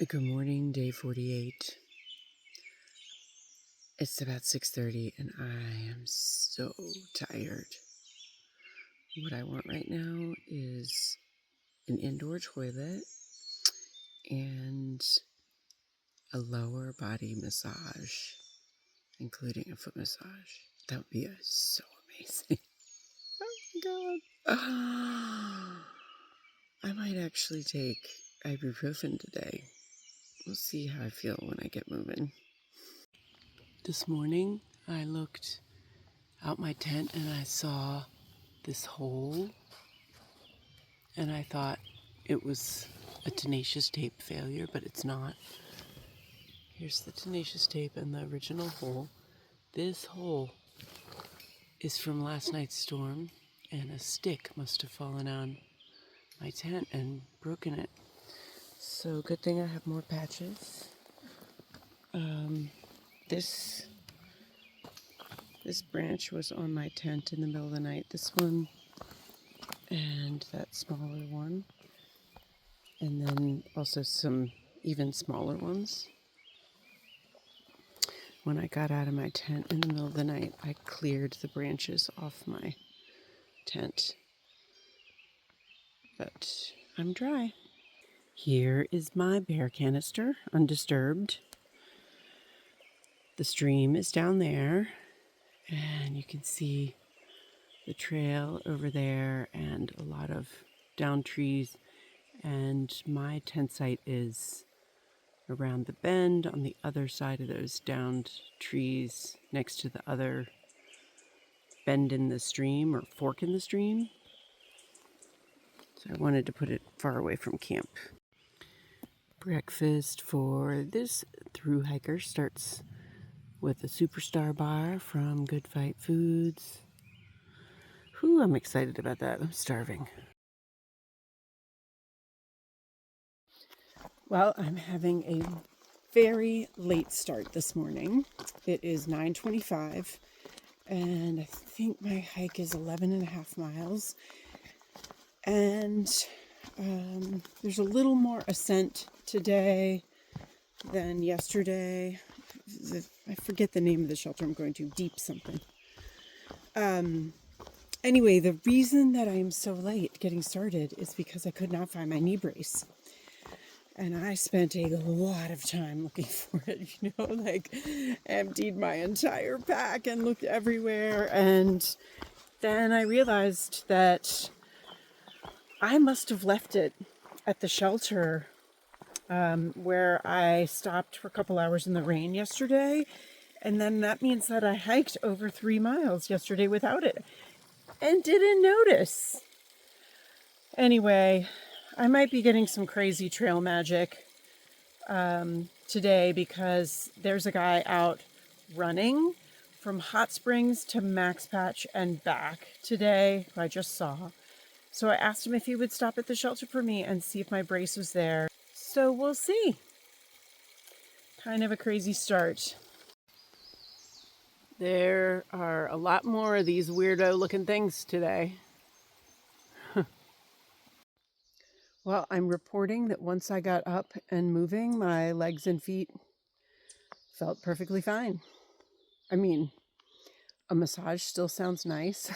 Good morning, day 48. It's about 6:30 and I am so tired. What I want right now is an indoor toilet and a lower body massage, including a foot massage. That would be so amazing. Oh my god. I might actually take ibuprofen today. We'll see how I feel when I get moving. This morning, I looked out my tent and I saw this hole, and I thought it was a tenacious tape failure, but it's not. Here's the tenacious tape and the original hole. This hole is from last night's storm, and a stick must have fallen on my tent and broken it. So good thing I have more patches. This branch was on my tent in the middle of the night. This one and that smaller one. And then also some even smaller ones. When I got out of my tent in the middle of the night, I cleared the branches off my tent. But I'm dry. Here is my bear canister, undisturbed. The stream is down there, and you can see the trail over there and a lot of down trees. And my tent site is around the bend on the other side of those downed trees next to the other bend in the stream or fork in the stream. So I wanted to put it far away from camp. Breakfast for this thru hiker starts with a superstar bar from Good Fight Foods. Whew, I'm excited about that. I'm starving. Well, I'm having a very late start this morning. It is 9:25, and I think my hike is 11 and a half miles. And there's a little more ascent today than yesterday. I forget the name of the shelter I'm going to, Deep something. Anyway, the reason that I am so late getting started is because I could not find my knee brace. And I spent a lot of time looking for it, like emptied my entire pack and looked everywhere. And then I realized that I must have left it at the shelter where I stopped for a couple hours in the rain yesterday. And then that means that I hiked over 3 miles yesterday without it and didn't notice. Anyway, I might be getting some crazy trail magic today because there's a guy out running from Hot Springs to Max Patch and back today who I just saw. So I asked him if he would stop at the shelter for me and see if my brace was there. So we'll see. Kind of a crazy start. There are a lot more of these weirdo looking things today. Well, I'm reporting that once I got up and moving, my legs and feet felt perfectly fine. I mean, a massage still sounds nice,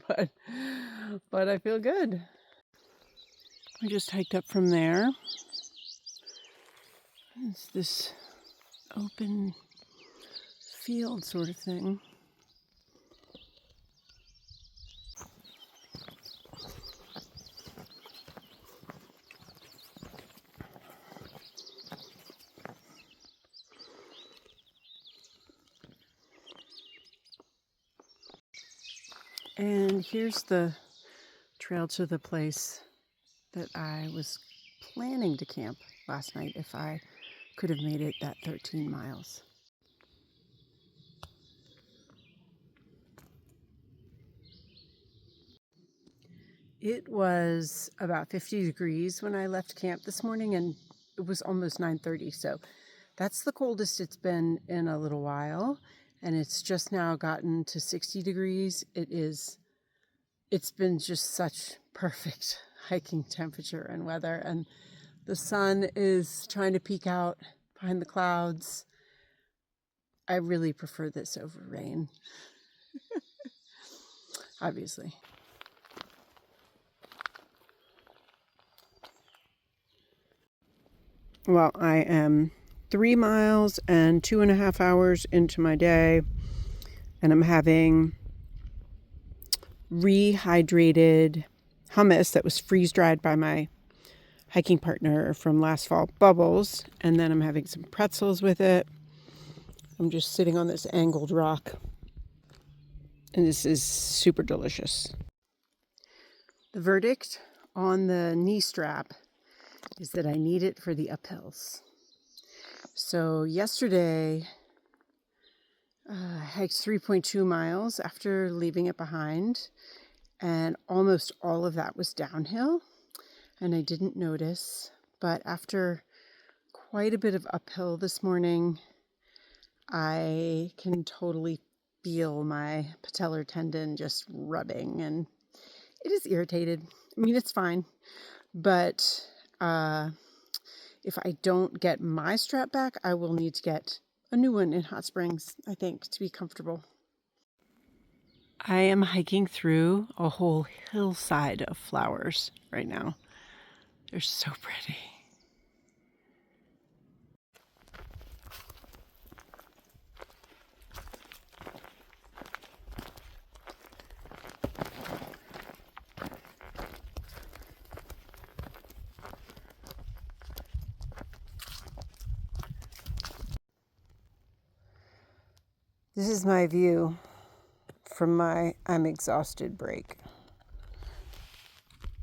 but I feel good. I just hiked up from there. It's this open field sort of thing. And here's the trail to the place that I was planning to camp last night if I could have made it that 13 miles. It was about 50 degrees when I left camp this morning, and it was almost 9:30, so that's the coldest it's been in a little while, and it's just now gotten to 60 degrees. It's been just such perfect hiking temperature and weather, and The sun is trying to peek out behind the clouds. I really prefer this over rain, obviously. Well, I am 3 miles and 2.5 hours into my day, and I'm having rehydrated hummus that was freeze-dried by my hiking partner from last fall, Bubbles, and then I'm having some pretzels with it. I'm just sitting on this angled rock, and this is super delicious. The verdict on the knee strap is that I need it for the uphills. So yesterday, I hiked 3.2 miles after leaving it behind, and almost all of that was downhill, and I didn't notice. But after quite a bit of uphill this morning, I can totally feel my patellar tendon just rubbing, and it is irritated. I mean, it's fine, but if I don't get my strap back, I will need to get a new one in Hot Springs, I think, to be comfortable. I am hiking through a whole hillside of flowers right now. They're so pretty. This is my view from my I'm exhausted break.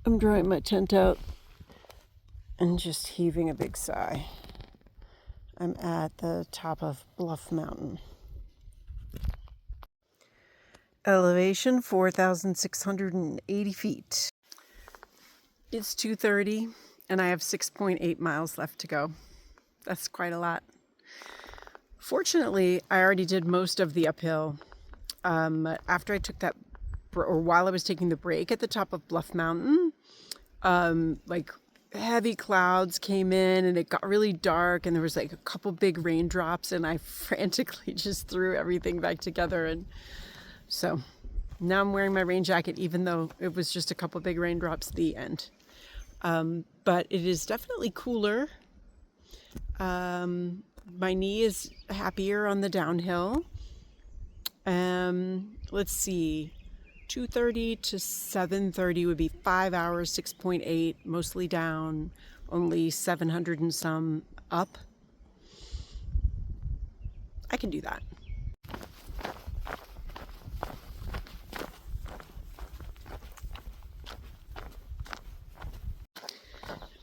I'm drawing my tent out and just heaving a big sigh. I'm at the top of Bluff Mountain. Elevation 4,680 feet. It's 2:30 and I have 6.8 miles left to go. That's quite a lot. Fortunately, I already did most of the uphill. After I took that, or while I was taking the break at the top of Bluff Mountain, like heavy clouds came in and it got really dark and there was like a couple big raindrops and I frantically just threw everything back together. And so now I'm wearing my rain jacket, even though it was just a couple big raindrops at the end. But it is definitely cooler. My knee is happier on the downhill. Let's see, 2:30 to 7:30 would be 5 hours, 6.8, mostly down, only 700 and some up. I can do that.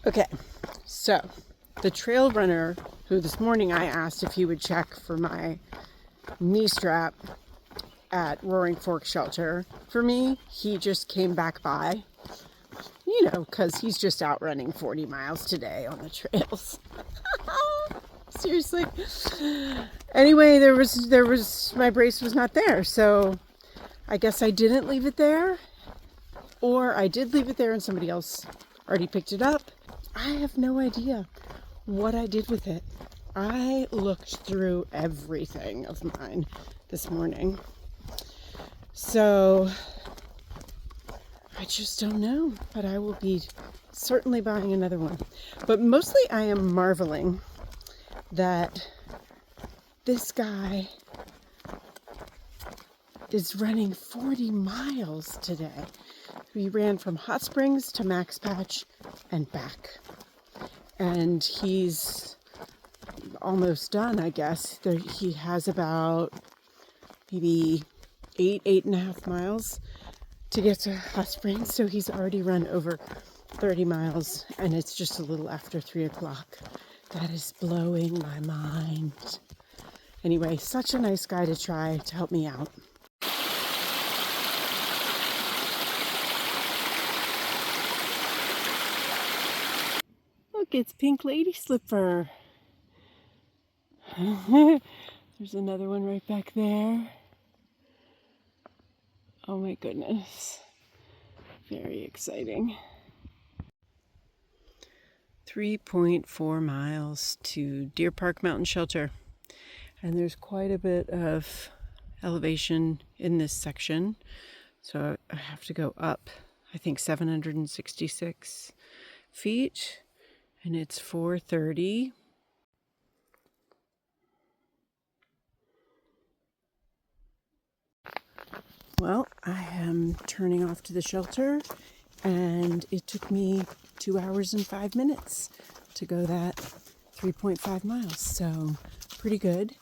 Okay, so the trail runner who this morning I asked if he would check for my knee strap at Roaring Fork Shelter for me, he just came back by, because he's just out running 40 miles today on the trails. Seriously. Anyway, there was my brace was not there, so I guess I didn't leave it there, or I did leave it there and somebody else already picked it up. I have no idea what I did with it. I looked through everything of mine this morning. So I just don't know, but I will be certainly buying another one. But mostly I am marveling that this guy is running 40 miles today. He ran from Hot Springs to Max Patch and back. And he's almost done, I guess. He has about maybe 8.5 miles to get to Hot Springs. So he's already run over 30 miles and it's just a little after 3 o'clock. That is blowing my mind. Anyway, such a nice guy to try to help me out. Look, it's Pink Lady Slipper. There's another one right back there. Oh my goodness. Very exciting. 3.4 miles to Deer Park Mountain Shelter. And there's quite a bit of elevation in this section. So I have to go up, I think 766 feet, and it's 4:30. Well, I am turning off to the shelter, and it took me 2 hours and 5 minutes to go that 3.5 miles, so pretty good.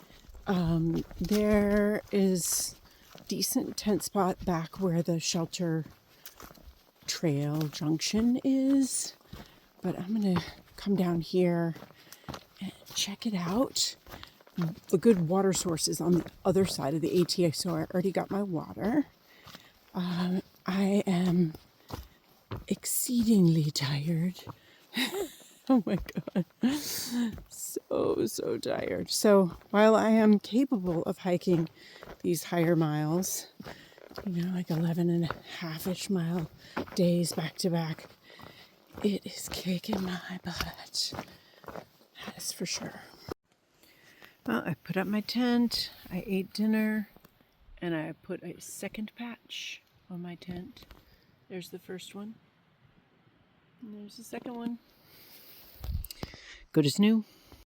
There is decent tent spot back where the shelter trail junction is, but I'm gonna come down here and check it out. The good water source is on the other side of the ATA, so I already got my water. I am exceedingly tired. Oh my God. So tired. So while I am capable of hiking these higher miles, like 11 and a half-ish mile days back to back, it is kicking my butt. That is for sure. Well, I put up my tent, I ate dinner, and I put a second patch on my tent. There's the first one. And there's the second one. Good as new.